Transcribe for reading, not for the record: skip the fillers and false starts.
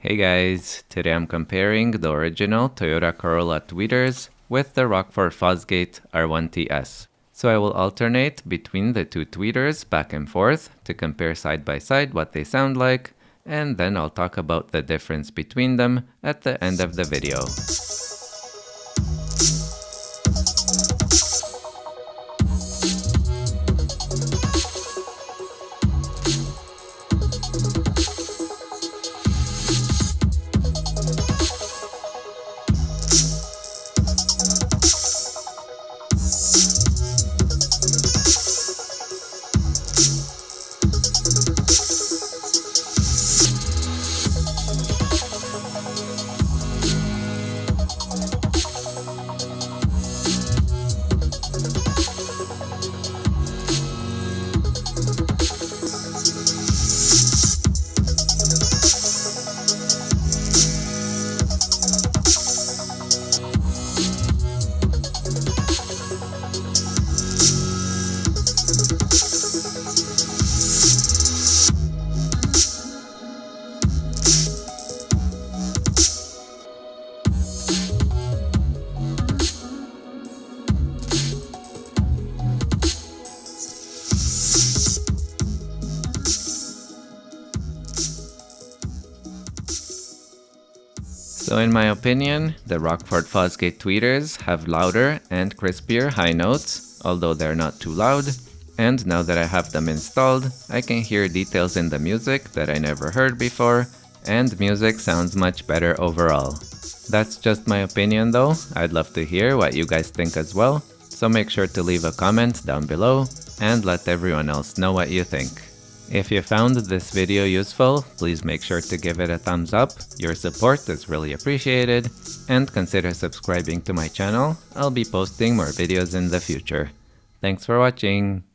Hey guys, today I'm comparing the original Toyota Corolla tweeters with the Rockford Fosgate R1T-S. So I will alternate between the two tweeters back and forth to compare side by side what they sound like, and then I'll talk about the difference between them at the end of the video. So in my opinion, the Rockford Fosgate tweeters have louder and crispier high notes, although they're not too loud, and now that I have them installed, I can hear details in the music that I never heard before, and music sounds much better overall. That's just my opinion though. I'd love to hear what you guys think as well, so make sure to leave a comment down below and let everyone else know what you think. If you found this video useful, please make sure to give it a thumbs up. Your support is really appreciated, and consider subscribing to my channel. I'll be posting more videos in the future. Thanks for watching!